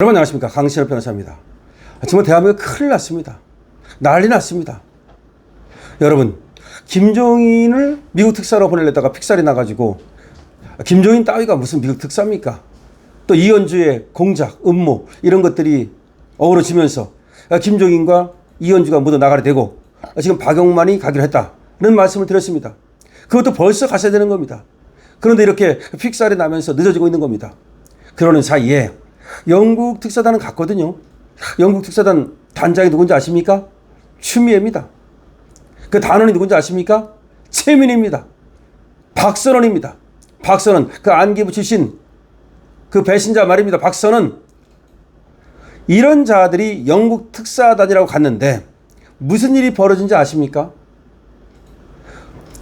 여러분 안녕하십니까, 강신업 변호사입니다. 정말 대한민국 큰일 났습니다. 난리 났습니다. 여러분, 김종인을 미국 특사로 보내려다가 픽살이 나가지고, 김종인 따위가 무슨 미국 특사입니까? 또 이현주의 공작, 음모 이런 것들이 어우러지면서 김종인과 이현주가 모두 나가게 되고, 지금 박용만이 가기로 했다는 말씀을 드렸습니다. 그것도 벌써 가셔야 되는 겁니다. 그런데 이렇게 픽살이 나면서 늦어지고 있는 겁니다. 그러는 사이에 영국 특사단은 갔거든요. 영국 특사단 단장이 누군지 아십니까? 추미애입니다. 그 단원이 누군지 아십니까? 최민희입니다. 박선원입니다. 박선원, 그 안기부 출신 그 배신자 말입니다. 박선원. 이런 자들이 영국 특사단이라고 갔는데 무슨 일이 벌어진지 아십니까?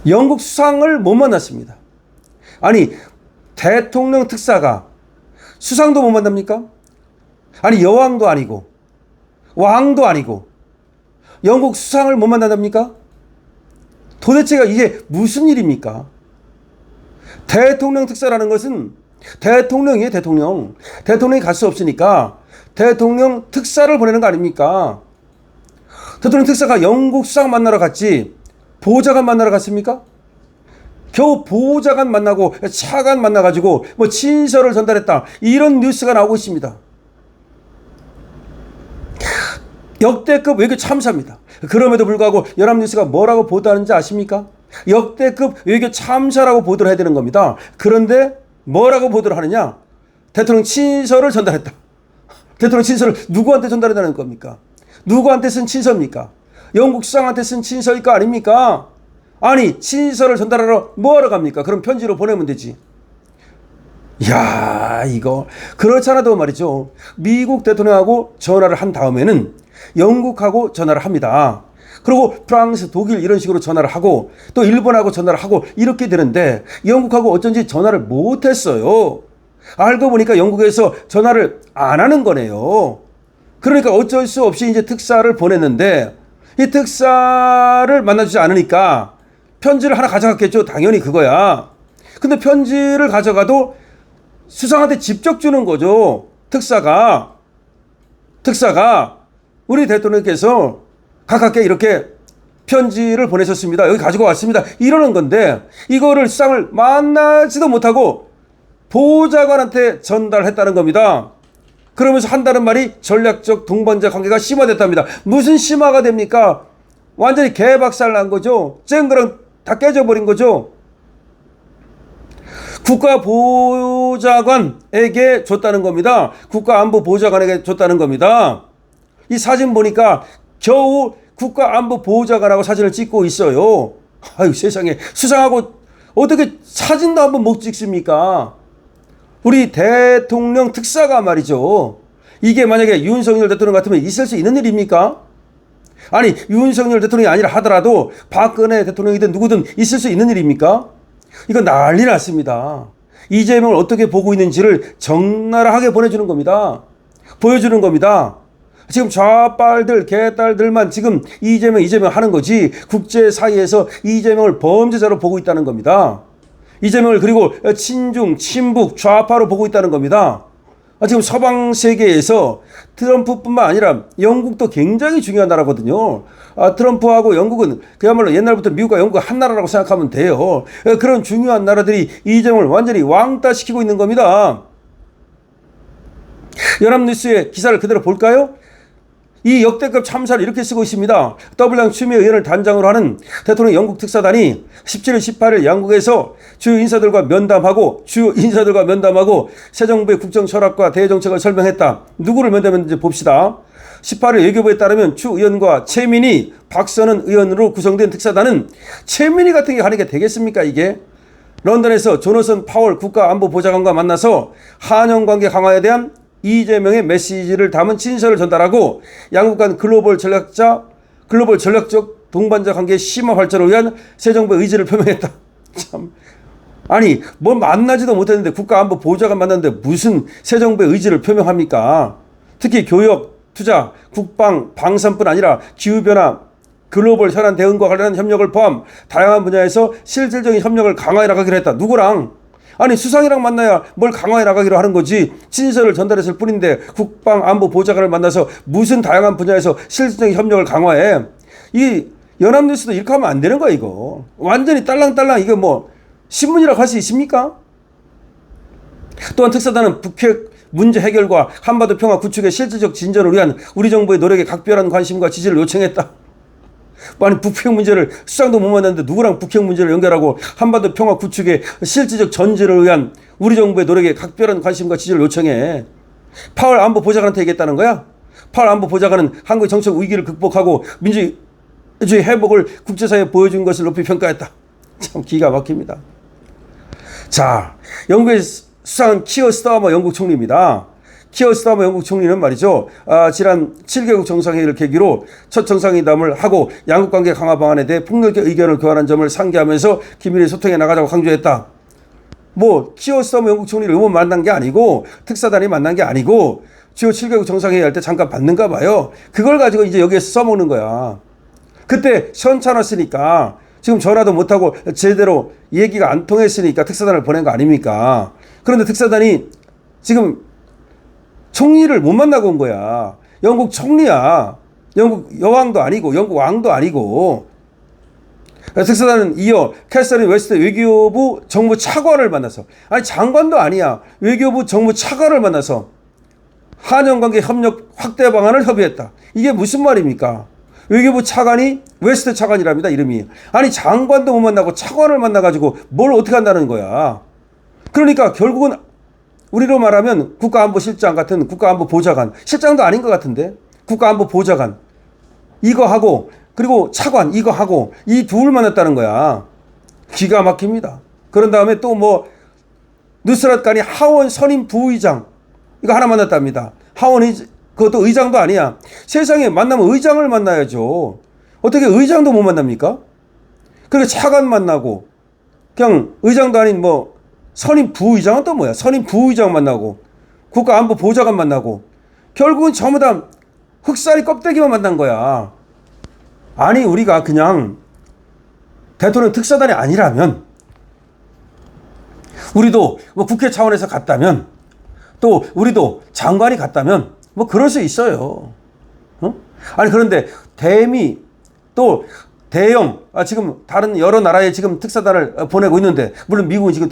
영국 수상을 못 만났습니다. 아니, 대통령 특사가 수상도 못 만납니까? 아니, 여왕도 아니고 왕도 아니고 영국 수상을 못 만난답니까? 도대체가 이게 무슨 일입니까? 대통령 특사라는 것은 대통령이에요. 대통령이 갈 수 없으니까 대통령 특사를 보내는 거 아닙니까? 대통령 특사가 영국 수상 만나러 갔지 보좌관 만나러 갔습니까? 겨우 보좌관 만나고 차관 만나가지고 뭐 친서를 전달했다, 이런 뉴스가 나오고 있습니다. 역대급 외교 참사입니다. 그럼에도 불구하고 연합뉴스가 뭐라고 보도하는지 아십니까? 역대급 외교 참사라고 보도를 해야 되는 겁니다. 그런데 뭐라고 보도를 하느냐? 대통령 친서를 전달했다. 대통령 친서를 누구한테 전달해달라는 겁니까? 누구한테 쓴 친서입니까? 영국 수상한테 쓴 친서일 거 아닙니까? 아니, 친서를 전달하러 뭐하러 갑니까? 그럼 편지로 보내면 되지. 이야, 이거 그렇잖아도 말이죠. 미국 대통령하고 전화를 한 다음에는 영국하고 전화를 합니다. 그리고 프랑스, 독일 이런 식으로 전화를 하고 또 일본하고 전화를 하고 이렇게 되는데 영국하고 어쩐지 전화를 못했어요. 알고 보니까 영국에서 전화를 안 하는 거네요. 그러니까 어쩔 수 없이 이제 특사를 보냈는데 이 특사를 만나주지 않으니까 편지를 하나 가져갔겠죠. 당연히 그거야. 근데 편지를 가져가도 수상한테 직접 주는 거죠. 특사가 우리 대통령께서 가깝게 이렇게 편지를 보내셨습니다. 여기 가지고 왔습니다. 이러는 건데 이거를 수상을 만나지도 못하고 보좌관한테 전달했다는 겁니다. 그러면서 한다는 말이 전략적 동반자 관계가 심화됐답니다. 무슨 심화가 됩니까? 완전히 개박살 난 거죠. 쨍그랑 다 깨져버린 거죠. 국가보좌관에게 줬다는 겁니다. 국가안보보좌관에게 줬다는 겁니다. 이 사진 보니까 겨우 국가안보보좌관하고 사진을 찍고 있어요. 아유, 세상에, 수상하고 어떻게 사진도 한번 못 찍습니까? 우리 대통령 특사가 말이죠. 이게 만약에 윤석열 대통령 같으면 있을 수 있는 일입니까? 아니, 윤석열 대통령이 아니라 하더라도 박근혜 대통령이든 누구든 있을 수 있는 일입니까? 이거 난리 났습니다. 이재명을 어떻게 보고 있는지를 적나라하게 보내주는 겁니다. 보여주는 겁니다. 지금 좌빨들, 개딸들만 지금 이재명 하는 거지 국제 사이에서 이재명을 범죄자로 보고 있다는 겁니다. 이재명을 그리고 친중, 친북, 좌파로 보고 있다는 겁니다. 지금 서방 세계에서 트럼프뿐만 아니라 영국도 굉장히 중요한 나라거든요. 트럼프하고 영국은 그야말로 옛날부터 미국과 영국과 한 나라라고 생각하면 돼요. 그런 중요한 나라들이 이재명을 완전히 왕따시키고 있는 겁니다. 연합뉴스의 기사를 그대로 볼까요? 이 역대급 참사를 이렇게 쓰고 있습니다. 더블랑 추미애 의원을 단장으로 하는 대통령 영국 특사단이 17일, 18일 양국에서 주요 인사들과 면담하고 새 정부의 국정 철학과 대정책을 설명했다. 누구를 면담했는지 봅시다. 18일 외교부에 따르면 추 의원과 최민희, 박선원 의원으로 구성된 특사단은 최민희 같은 게 하는 게 되겠습니까, 이게? 런던에서 조너선 파월 국가안보보좌관과 만나서 한영관계 강화에 대한 이재명의 메시지를 담은 친서를 전달하고 양국 간 글로벌 전략적 동반자 관계 심화 발전을 위한 새 정부의 의지를 표명했다. 참, 아니, 뭐 만나지도 못했는데 국가안보보좌관 만났는데 무슨 새 정부의 의지를 표명합니까? 특히 교역, 투자, 국방, 방산뿐 아니라 기후변화, 글로벌 현안 대응과 관련한 협력을 포함 다양한 분야에서 실질적인 협력을 강화해 나가기로 했다. 누구랑? 아니 수상이랑 만나야 뭘 강화해 나가기로 하는 거지 친서를 전달했을 뿐인데 국방안보보좌관을 만나서 무슨 다양한 분야에서 실질적인 협력을 강화해. 이 연합뉴스도 이렇게 하면 안 되는 거야 이거. 완전히 딸랑딸랑 이거 뭐 신문이라고 할 수 있습니까? 또한 특사단은 북핵 문제 해결과 한반도 평화 구축의 실질적 진전을 위한 우리 정부의 노력에 각별한 관심과 지지를 요청했다. 아니 북핵 문제를 수상도 못 만났는데 누구랑 북핵 문제를 연결하고 한반도 평화 구축의 실질적 전진을 위한 우리 정부의 노력에 각별한 관심과 지지를 요청해. 파월 안보보좌관한테 얘기했다는 거야? 파월 안보보좌관은 한국의 정치적 위기를 극복하고 민주주의 회복을 국제사회에 보여준 것을 높이 평가했다. 참 기가 막힙니다. 자, 영국의 수상은 키어 스타머 영국 총리입니다. 키어 스타머 영국 총리는 말이죠. 지난 7개국 정상회의를 계기로 첫 정상회담을 하고 양국 관계 강화 방안에 대해 폭넓게 의견을 교환한 점을 상기하면서 긴밀히 소통해 나가자고 강조했다. 뭐 키어 스타머 영국 총리를 의원 만난 게 아니고 특사단이 만난 게 아니고 주요 7개국 정상회의 할 때 잠깐 봤는가 봐요. 그걸 가지고 이제 여기에서 써먹는 거야. 그때 시원찮았으니까 지금 전화도 못하고 제대로 얘기가 안 통했으니까 특사단을 보낸 거 아닙니까? 그런데 특사단이 지금 총리를 못 만나고 온 거야. 영국 총리야. 영국 여왕도 아니고 영국 왕도 아니고. 특사단은 이어 캐서린 웨스트 외교부 정무 차관을 만나서, 아니 장관도 아니야. 외교부 정무 차관을 만나서 한영관계 협력 확대 방안을 협의했다. 이게 무슨 말입니까? 외교부 차관이 웨스트 차관이랍니다. 이름이. 아니 장관도 못 만나고 차관을 만나가지고 뭘 어떻게 한다는 거야. 그러니까 결국은 우리로 말하면 국가안보실장 같은 국가안보보좌관, 실장도 아닌 것 같은데 국가안보보좌관 이거 하고 그리고 차관 이거 하고 이 둘 만났다는 거야. 기가 막힙니다. 그런 다음에 또 뭐 누스랏 간이 하원 선임 부의장 이거 하나 만났답니다. 하원이 그것도 의장도 아니야. 세상에 만나면 의장을 만나야죠. 어떻게 의장도 못 만납니까? 그리고 차관 만나고 그냥 의장도 아닌 뭐 선임 부의장은 또 뭐야? 선임 부의장 만나고 국가안보보좌관 만나고 결국은 전부 다 흑살이 껍데기만 만난 거야. 아니 우리가 그냥 대통령 특사단이 아니라면 우리도 뭐 국회 차원에서 갔다면 또 우리도 장관이 갔다면 뭐 그럴 수 있어요. 아니 그런데 대미 또 대형 지금 다른 여러 나라에 지금 특사단을 보내고 있는데 물론 미국은 지금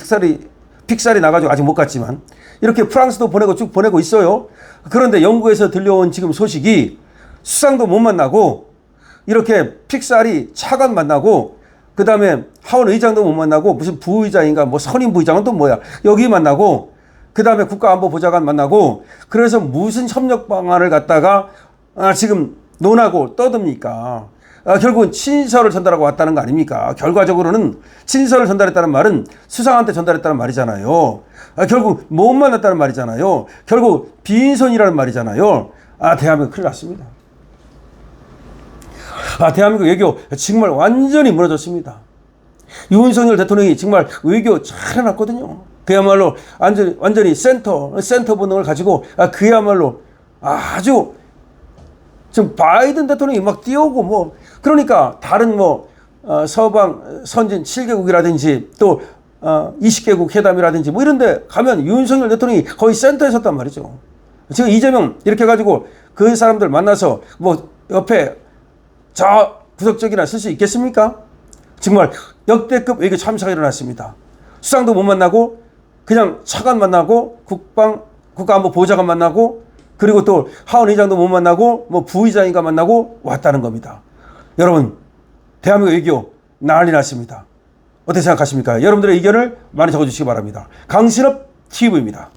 픽살이 나가지고 아직 못 갔지만 이렇게 프랑스도 보내고 쭉 보내고 있어요. 그런데 영국에서 들려온 지금 소식이 수상도 못 만나고 이렇게 픽살이 차관 만나고 그 다음에 하원 의장도 못 만나고 무슨 부의장인가 뭐 선임 부의장은 또 뭐야 여기 만나고 그 다음에 국가안보보좌관 만나고 그래서 무슨 협력 방안을 갖다가 지금 논하고 떠듭니까? 결국은 친서를 전달하고 왔다는 거 아닙니까? 결과적으로는 친서를 전달했다는 말은 수상한테 전달했다는 말이잖아요. 결국 못 만났다는 말이잖아요. 결국 빈손이라는 말이잖아요. 대한민국 큰일 났습니다. 대한민국 외교 정말 완전히 무너졌습니다. 윤석열 대통령이 정말 외교 잘 해놨거든요. 그야말로 완전히 센터 본능을 가지고 그야말로 아주 지금 바이든 대통령이 막 뛰어오고 뭐 그러니까 다른 뭐 서방 선진 7개국이라든지 또 20개국 회담이라든지 뭐 이런 데 가면 윤석열 대통령이 거의 센터에 섰단 말이죠. 지금 이재명 이렇게 해가지고 그 사람들 만나서 뭐 옆에 저 구석적이나 쓸 수 있겠습니까? 정말 역대급 외교 참사가 일어났습니다. 수상도 못 만나고 그냥 차관 만나고 국가안보보좌관 만나고 그리고 또 하원 의장도 못 만나고 뭐 부의장인가 만나고 왔다는 겁니다. 여러분 대한민국 외교 난리 났습니다. 어떻게 생각하십니까? 여러분들의 의견을 많이 적어주시기 바랍니다. 강신업 TV입니다.